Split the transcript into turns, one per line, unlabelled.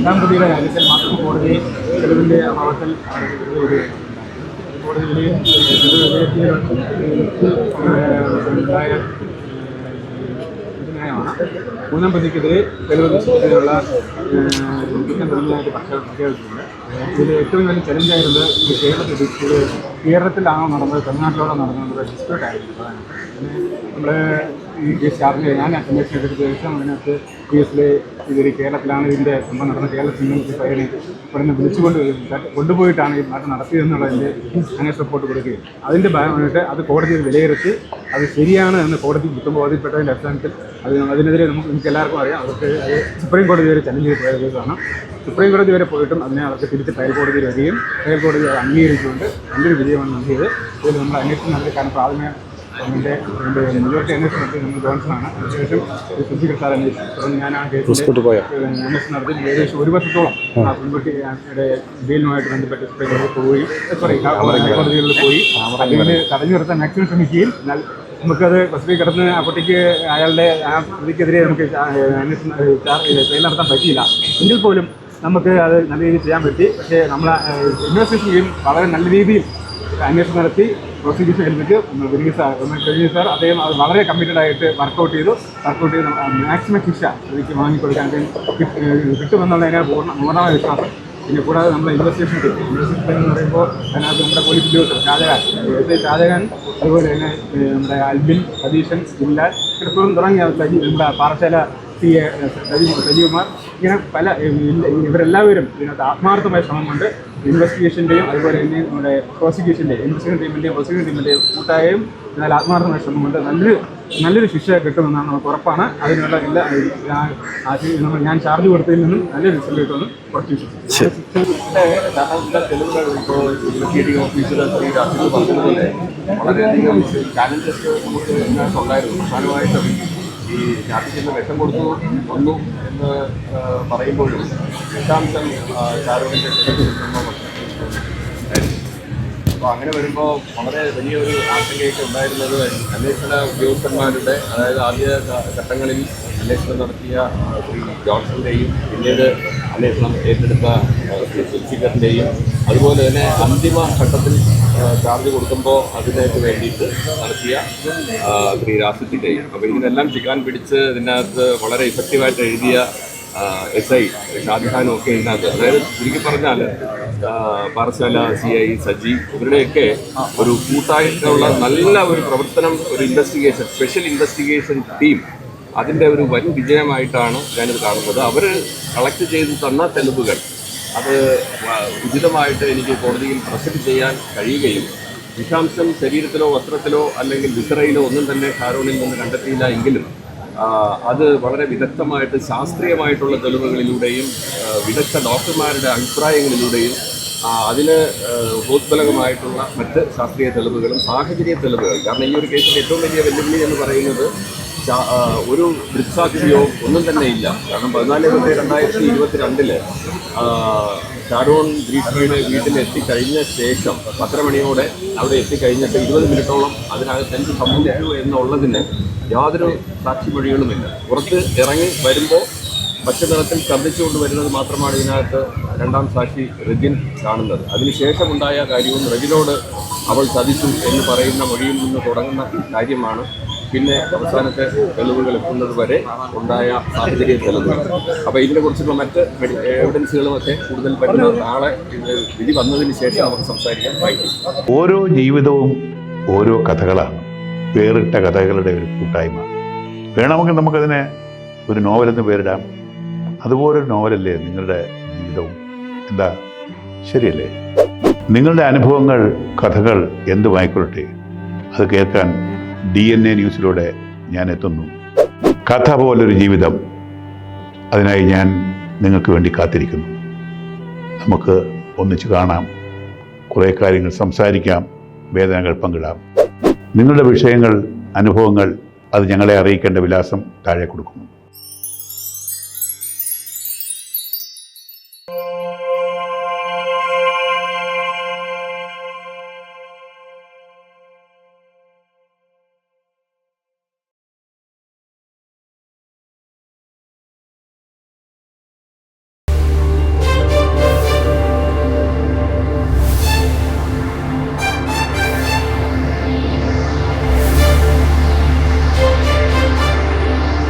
രണ്ടാം പ്രതിയുടെ കാര്യത്തിൽ മാത്രം കോടതി തെളിവിൻ്റെ അഭാവത്തിൽ കോടതി വിലയിരുത്തിയ ാണ് മൂന്നാം പ്രതിക്കെതിരെ തെളിവ് നശിപ്പിക്കുന്നതിനുള്ള കുറ്റം തെളിഞ്ഞതായിട്ട് പ്രഖ്യാപിച്ചിട്ടുണ്ട്. ഇതിൽ ഏറ്റവും വലിയ ചലഞ്ചായിരുന്നത് കേരളത്തിലാണോ നടന്നത്, തമിഴ്നാട്ടിലാണോ നടന്നത് ഡിസ്പ്യൂട്ട് ആയിരുന്നു. പിന്നെ നമ്മൾ ഈ കേസ് ചാർജ് ഞാൻ അന്വേഷണം എടുത്ത ശേഷം അതിനകത്ത് കേസിൽ ഇതിൽ കേരളത്തിലാണ് ഇതിൻ്റെ സംഭവം നടന്നത്, കേരളത്തിൽ നിന്ന് പയ്യനെ ഇവിടുന്ന് കൊണ്ടുപോയിട്ടാണ് ഈ നാട്ടിൽ നടത്തിയതെന്നുള്ളതിൻ്റെ അന്വേഷണ റിപ്പോർട്ട് കൊടുക്കുകയും അതിൻ്റെ ഭാഗമായിട്ട് അത് കോടതിയിൽ വിലയിരുത്തി അത് ശരിയാണ് എന്ന് കോടതി ബോധ്യപ്പെട്ടതിൻ്റെ അടിസ്ഥാനത്തിൽ അതിനെതിരെ നമുക്ക് എല്ലാവർക്കും അറിയാം. അവർക്ക് സുപ്രീം കോടതി വരെ ചലഞ്ച് ചെയ്ത് പോയ കേസാണ്. സുപ്രീം കോടതി വരെ പോയിട്ടും അതിനെ അവർക്ക് തിരിച്ച് ട്രയൽ കോടതിയിൽ വരികയും ട്രയൽ കോടതി അത് അംഗീകരിച്ചുകൊണ്ട് നല്ലൊരു വിജയമാണ് നൽകിയത്. ഇതിൽ നമ്മൾ അന്വേഷണം നടത്തി. കാരണം പ്രാഥമിക മെജോറിറ്റി അന്വേഷണം നടത്തി നമ്മൾ ജോൺസണാണ്. അതിനുശേഷം സുധീർ സാർ അന്വേഷിച്ചു. ഞാൻ ആ കേസിൽ അന്വേഷണം നടത്തി ഏകദേശം 1 വർഷത്തോളം ആ പെൺകുട്ടിയുടെ ജയിലുമായിട്ട് ബന്ധപ്പെട്ട് സുപ്രീം കോടതി പോവുകയും ഹൈക്കോടതികളിൽ പോയി അതിന് തടഞ്ഞു നിർത്താൻ മാക്സിമം ശ്രമിക്കുകയും എന്നാൽ നമുക്കത് ബസ്സിൽ കിടന്ന് ആ കുട്ടിക്ക് അയാളുടെ ആ പ്രതിക്കെതിരെ നമുക്ക് ട്രയൽ നടത്താൻ പറ്റിയില്ല. എങ്കിൽ പോലും നമുക്ക് അത് നല്ല രീതിയിൽ ചെയ്യാൻ പറ്റി. പക്ഷേ നമ്മൾ ഇൻവെസ്റ്റിഗേഷൻ ടീം വളരെ നല്ല രീതിയിൽ അന്വേഷണം നടത്തി പ്രോസിക്യൂഷൻ ഏൽപ്പിച്ച് സാർ അദ്ദേഹം അത് വളരെ കമ്മിറ്റഡ് ആയിട്ട് വർക്കൗട്ട് ചെയ്ത് മാക്സിമം ശിക്ഷ ശരിക്കും വാങ്ങിക്കൊടുക്കാൻ കിട്ടുമെന്നുള്ളതിനെ പൂർണ്ണമായ വിശ്വാസം. പിന്നെ കൂടാതെ നമ്മുടെ ഇൻവെസ്റ്റിഗേഷൻ ടീം എന്ന് പറയുമ്പോൾ അതിനകത്ത് നമ്മുടെ പോലീസ് ഉദ്യോഗസ്ഥർ ഷാജഹാൻ അതുപോലെ തന്നെ നമ്മുടെ അൽബിൻ, സതീശൻ, ജില്ലാൽ കിടപ്പും തുടങ്ങിയ നമ്മുടെ പാറശാല സജീവകുമാർ, ഇങ്ങനെ പല ഇവരെല്ലാവരും ഇതിനകത്ത് ആത്മാർത്ഥമായ ശ്രമം കൊണ്ട് ഇൻവെസ്റ്റിഗേഷൻ്റെയും അതുപോലെ തന്നെ നമ്മുടെ പ്രോസിക്യൂഷൻ്റെയും ഇൻവെസ്റ്റിഗേഷൻ ടീമിൻ്റെയും കൂട്ടായും എന്നാൽ ആത്മാർത്ഥമായ ശ്രമം കൊണ്ട് നല്ലൊരു ശിക്ഷ കിട്ടുമെന്നാണ് നമുക്ക് ഉറപ്പാണ്. അതിനുള്ള എല്ലാ ഞാൻ ചാർജ് കൊടുത്തതിൽ നിന്നും നല്ലൊരു റിസൾട്ട് കിട്ടുമെന്ന് കുറച്ച്
തെളിവുകൾ ഇപ്പോൾ ഇൻവെസ്റ്റിഗേറ്റിംഗ് ഓഫീസർ പറഞ്ഞതുപോലെ വളരെയധികം ചാലഞ്ചസ് നമുക്ക് ഉണ്ടായിരുന്നു. പ്രധാനമായിട്ടും ഈ രാത്രിക്ക് വിഷം കൊടുത്തു വന്നു എന്ന് പറയുമ്പോഴും വിഷാംശം ഷാരൂഖിൻ്റെ അപ്പോൾ അങ്ങനെ വരുമ്പോൾ വളരെ വലിയൊരു ആശങ്കയൊക്കെ ഉണ്ടായിരുന്നത് അന്വേഷണ ഉദ്യോഗസ്ഥന്മാരുടെ, അതായത് ആദ്യ ഘട്ടങ്ങളിൽ അന്വേഷണം നടത്തിയ ശ്രീ ജോൺസണിൻ്റെയും പിന്നീട് അന്വേഷണം ഏറ്റെടുത്ത ശ്രീ സുൽഫിക്കറിൻ്റെയും അതുപോലെ തന്നെ അന്തിമ ഘട്ടത്തിൽ ചാർജ് കൊടുക്കുമ്പോൾ അതിനേക്ക് വേണ്ടിയിട്ട് നടത്തിയ ശ്രീ രാസിത്തിൻ്റെയും. അപ്പോൾ ഇതിനെല്ലാം ചിക്കാൻ പിടിച്ച് ഇതിനകത്ത് വളരെ ഇഫക്റ്റീവായിട്ട് എഴുതിയ SI ഷാജഹാനും ഒക്കെ ഇതിനകത്ത്, അതായത് ചുരുക്കി പറഞ്ഞാൽ പാറശാല CI സജി ഇവരുടെയൊക്കെ ഒരു കൂട്ടായിട്ടുള്ള നല്ല ഒരു പ്രവർത്തനം, ഒരു ഇൻവെസ്റ്റിഗേഷൻ, സ്പെഷ്യൽ ഇൻവെസ്റ്റിഗേഷൻ ടീം, അതിൻ്റെ ഒരു വൻ വിജയമായിട്ടാണ് ഞാനിത് കാണുന്നത്. അവർ കളക്ട് ചെയ്ത് തന്ന തെളിവുകൾ അത് ഉചിതമായിട്ട് എനിക്ക് കോടതിയിൽ പ്രസന്റ് ചെയ്യാൻ കഴിയുകയും വിഷാംശം ശരീരത്തിലോ വസ്ത്രത്തിലോ അല്ലെങ്കിൽ വിസറയിലോ ഒന്നും തന്നെ ഷാരോണിൽ നിന്ന് കണ്ടെത്തിയില്ല എങ്കിലും അത് വളരെ വിദഗ്ധമായിട്ട് ശാസ്ത്രീയമായിട്ടുള്ള തെളിവുകളിലൂടെയും വിദഗ്ധ ഡോക്ടർമാരുടെ അഭിപ്രായങ്ങളിലൂടെയും അതിന് ഉപോത്ബലകമായിട്ടുള്ള മറ്റ് ശാസ്ത്രീയ തെളിവുകളും സാഹചര്യ തെളിവുകൾ. കാരണം ഈ ഒരു കേസിൻ്റെ ഏറ്റവും വലിയ വെല്ലുവിളി എന്ന് പറയുന്നത് ഒരു ദൃക്സാക്ഷിയോ ഒന്നും തന്നെ ഇല്ല. കാരണം 14/2022 ഷാരോൺ ഗ്രീഷ്മയുടെ വീട്ടിൽ എത്തിക്കഴിഞ്ഞ ശേഷം 10 മണിയോടെ അവിടെ എത്തിക്കഴിഞ്ഞിട്ട് 20 മിനിറ്റോളം അതിനകത്ത് എന്ത് സംഭവിച്ചു എന്നുള്ളതിന് യാതൊരു സാക്ഷിമൊഴികളുമില്ല. പുറത്ത് ഇറങ്ങി വരുമ്പോൾ പച്ചനിറത്തിൽ ഛർദ്ദിച്ചുകൊണ്ട് വരുന്നത് മാത്രമാണ് ഇതിനകത്ത് രണ്ടാം സാക്ഷി റെജിൻ കാണുന്നത്. അതിനുശേഷമുണ്ടായ കാര്യവും റെജിനോട് അവൾ ചതിച്ചു എന്ന് പറയുന്ന മൊഴിയിൽ നിന്ന് തുടങ്ങുന്ന കാര്യമാണ് പിന്നെ അവസാനത്തെ തെളിവുകൾ എത്തുന്നത് വരെ ഉണ്ടായ സാഹചര്യ തെളിവുകൾ. അപ്പോൾ ഇതിനെക്കുറിച്ചുള്ള മറ്റ് എവിഡൻസുകളുമൊക്കെ കൂടുതൽ വരുന്ന നാളെ വിധി വന്നതിന് ശേഷം നമുക്ക് സംസാരിക്കാൻ വായിക്കും.
ഓരോ ജീവിതവും ഓരോ കഥകളാണ്, വേറിട്ട കഥകളുടെ ഒരു കൂട്ടായ്മ. വേണമെങ്കിൽ നമുക്കതിനെ ഒരു നോവലെന്ന് പേരിടാം. അതുപോലൊരു നോവലല്ലേ നിങ്ങളുടെ ജീവിതവും? എന്താ, ശരിയല്ലേ? നിങ്ങളുടെ അനുഭവങ്ങൾ, കഥകൾ എന്തുമായിക്കൊള്ളട്ടെ, അത് കേൾക്കാൻ DNA ന്യൂസിലൂടെ ഞാൻ എത്തുന്നു. കഥ പോലൊരു ജീവിതം, അതിനായി ഞാൻ നിങ്ങൾക്ക് വേണ്ടി കാത്തിരിക്കുന്നു. നമുക്ക് ഒന്നിച്ച് കാണാം, കുറേ കാര്യങ്ങൾ സംസാരിക്കാം, വേദനകൾ പങ്കിടാം. നിങ്ങളുടെ വിഷയങ്ങൾ, അനുഭവങ്ങൾ അത് ഞങ്ങളെ അറിയിക്കേണ്ട വിലാസം താഴെ കൊടുക്കുന്നു.